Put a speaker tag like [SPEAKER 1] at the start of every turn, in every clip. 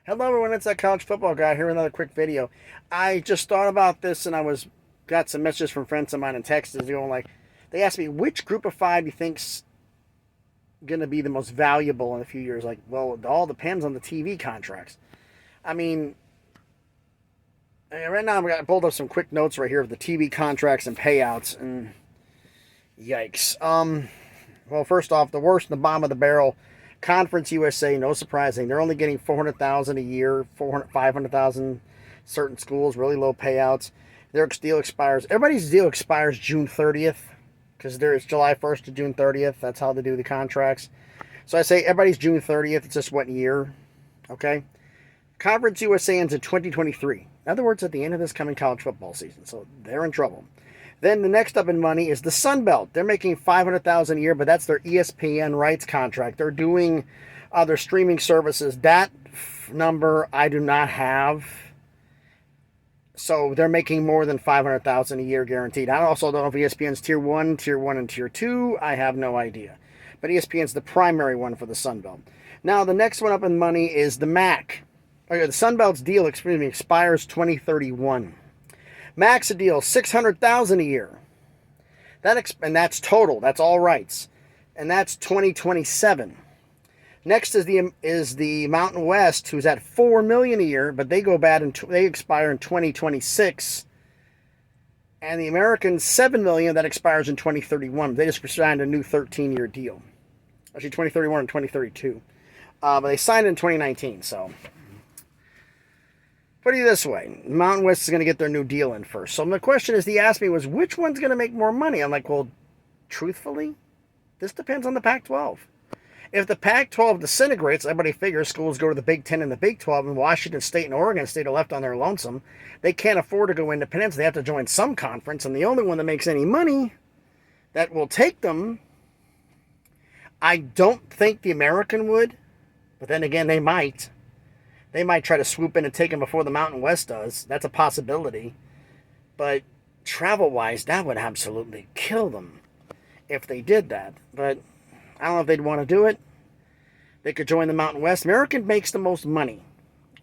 [SPEAKER 1] Hello everyone, it's that college football guy here with another quick video. I just thought about this and I got some messages from friends of mine in Texas going like, they asked me which group of five you think's gonna be the most valuable in a few years. Like, well, it all depends on the TV contracts. I mean, right now I pulled up some quick notes right here of the TV contracts and payouts, and yikes. Well, first off, the worst in the bottom of the barrel. Conference USA, no surprising. They're only getting 400,000 a year, 400, 500,000. Certain schools, really low payouts. Their deal expires. Everybody's deal expires June 30th because it's July 1st to June 30th. That's how they do the contracts. So I say everybody's June 30th. It's just what year? Okay. Conference USA ends in 2023. In other words, at the end of this coming college football season. So they're in trouble. Then the next up in money is the Sun Belt. They're making 500,000 a year, but that's their ESPN rights contract. They're doing their streaming services. That number I do not have. So they're making more than 500,000 a year guaranteed. I also don't know if ESPN's tier 1, and tier 2. I have no idea. But ESPN's the primary one for the Sun Belt. Now the next one up in money is the MAC. Okay, the Sun Belt's deal, expires 2031. Max a deal, 600,000 a year. And that's total. That's all rights, and that's 2027. Next is the Mountain West, who's at 4 million a year, but they go bad and they expire in 2026. And the Americans, 7 million, that expires in 2031. They just signed a new 13-year deal. Actually, 2031 and 2032. But they signed in 2019, so. Put it this way, Mountain West is going to get their new deal in first. So the question is, he asked me was, which one's going to make more money? I'm like, well, truthfully, this depends on the Pac-12. If the Pac-12 disintegrates, everybody figures schools go to the Big Ten and the Big 12, and Washington State and Oregon State are left on their lonesome. They can't afford to go independent, so they have to join some conference, and the only one that makes any money that will take them, I don't think the American would, but then again, they might. They might try to swoop in and take him before the Mountain West does. That's a possibility. But travel-wise, that would absolutely kill them if they did that. But I don't know if they'd want to do it. They could join the Mountain West. American makes the most money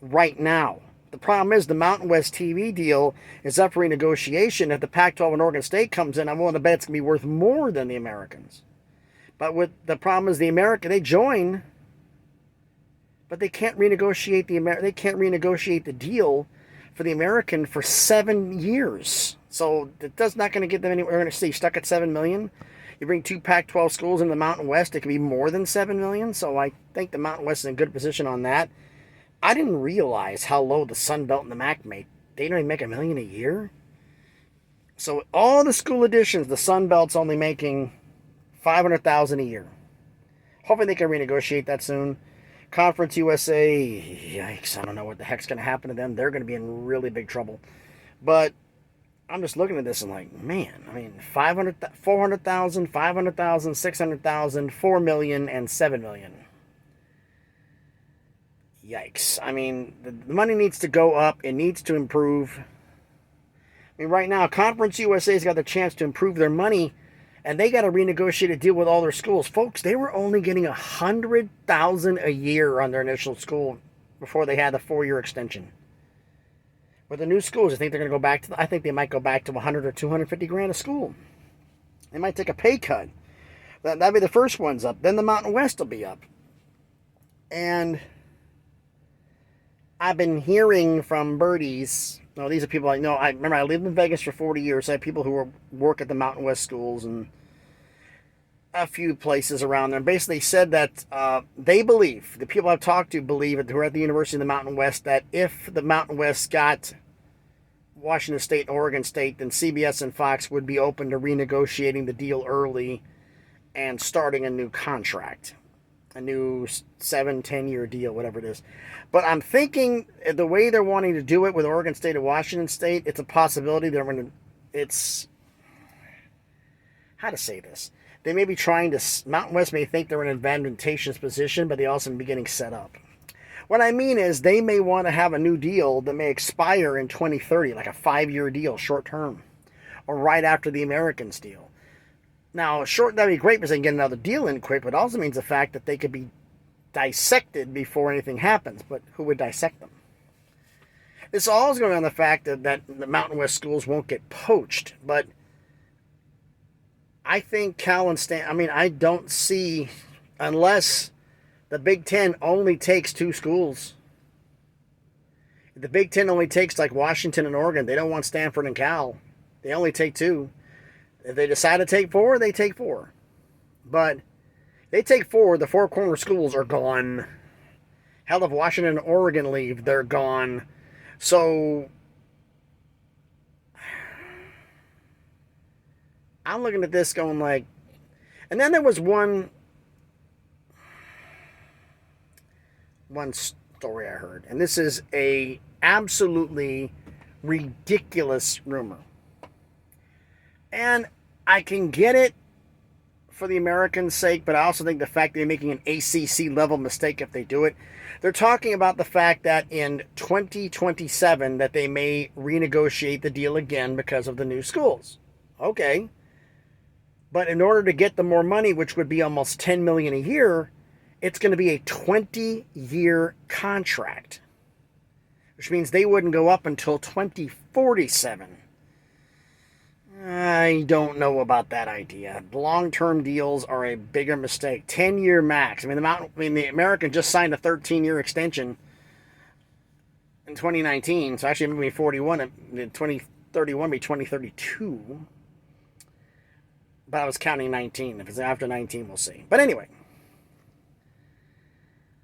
[SPEAKER 1] right now. The problem is the Mountain West TV deal is up for renegotiation. If the Pac-12 and Oregon State comes in, I'm willing to bet it's going to be worth more than the Americans. But the problem is they join, but they can't renegotiate the deal for the American for 7 years. So that's not going to get them anywhere. We're going to stay stuck at 7 million. You bring two Pac-12 schools in the Mountain West, it can be more than 7 million. So I think the Mountain West is in a good position on that. I didn't realize how low the Sun Belt and the MAC make. They don't even make $1 million a year. So all the school additions, the Sun Belt's only making 500,000 a year. Hopefully they can renegotiate that soon. Conference USA, yikes, I don't know what the heck's going to happen to them. They're going to be in really big trouble. But I'm just looking at this and like, man, I mean, 400,000, 500,000, 600,000, 4 million, and 7 million. Yikes. I mean, the money needs to go up. It needs to improve. I mean, right now, Conference USA's got the chance to improve their money, and they got to renegotiate a deal with all their schools. Folks, they were only getting 100,000 a year on their initial school before they had the 4-year extension. With the new schools, I think they're going to go back to, I think they might go back to 100 or 250 grand a school. They might take a pay cut. That'll be the first ones up. Then the Mountain West will be up. And I've been hearing from birdies. No, these are people I know. I remember I lived in Vegas for 40 years. I had people who work at the Mountain West schools and a few places around there. Basically said that they believe, the people I've talked to believe, who are at the University of the Mountain West, that if the Mountain West got Washington State and Oregon State, then CBS and Fox would be open to renegotiating the deal early and starting a new contract. A new 7-10 year deal, whatever it is. But I'm thinking the way they're wanting to do it with Oregon State and Washington State, it's a possibility they're going to, it's, how to say this? They may be trying to, Mountain West may think they're in an advantageous position, but they also may be getting set up. What I mean is they may want to have a new deal that may expire in 2030, like a 5-year deal, short term, or right after the Americans deal. Now, that'd be great because they can get another deal in quick, but it also means the fact that they could be dissected before anything happens. But who would dissect them? This all is going on the fact that the Mountain West schools won't get poached. But I think Cal and Stanford, I don't see, unless the Big Ten only takes 2 schools. If the Big Ten only takes like Washington and Oregon, they don't want Stanford and Cal. They only take 2. If they decide to take 4, they take 4. But they take 4, the 4 corner schools are gone. Hell, if Washington and Oregon leave, they're gone. So I'm looking at this going like, and then there was one story I heard, and this is a absolutely ridiculous rumor. And I can get it for the Americans' sake, but I also think the fact that they're making an ACC-level mistake if they do it. They're talking about the fact that in 2027 that they may renegotiate the deal again because of the new schools. Okay. But in order to get the more money, which would be almost $10 million a year, it's going to be a 20-year contract, which means they wouldn't go up until 2047. I don't know about that idea. Long-term deals are a bigger mistake. 10-year max. The American just signed a 13-year extension in 2019. So actually, maybe 41. 2031 be 2032. But I was counting 19. If it's after 19, we'll see. But anyway,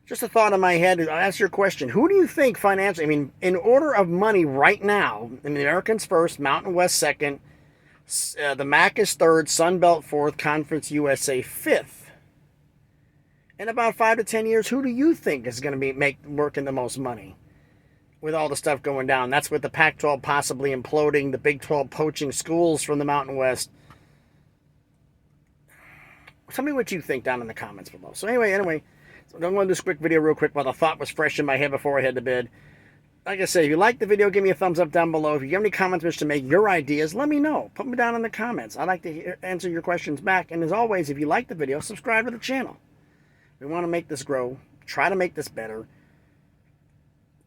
[SPEAKER 1] just a thought in my head. I'll ask your question. Who do you think financially? In order of money right now, the Americans first, Mountain West second, the MAC is third, Sun Belt fourth, Conference USA fifth. In about 5 to 10 years, who do you think is going to be working the most money with all the stuff going down? That's with the Pac-12 possibly imploding, the Big 12 poaching schools from the Mountain West. Tell me what you think down in the comments below. So anyway, so I'm going to do this quick video real quick while the thought was fresh in my head before I head to bed. Like I say, if you like the video, give me a thumbs up down below. If you have any comments wish to make, your ideas, let me know. Put them down in the comments. I'd like to answer your questions back. And as always, if you like the video, subscribe to the channel. We want to make this grow. Try to make this better.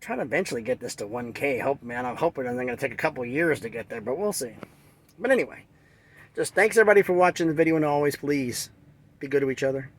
[SPEAKER 1] Try to eventually get this to 1K. I'm hoping it's going to take a couple of years to get there, but we'll see. But anyway, just thanks everybody for watching the video, and always, please, be good to each other.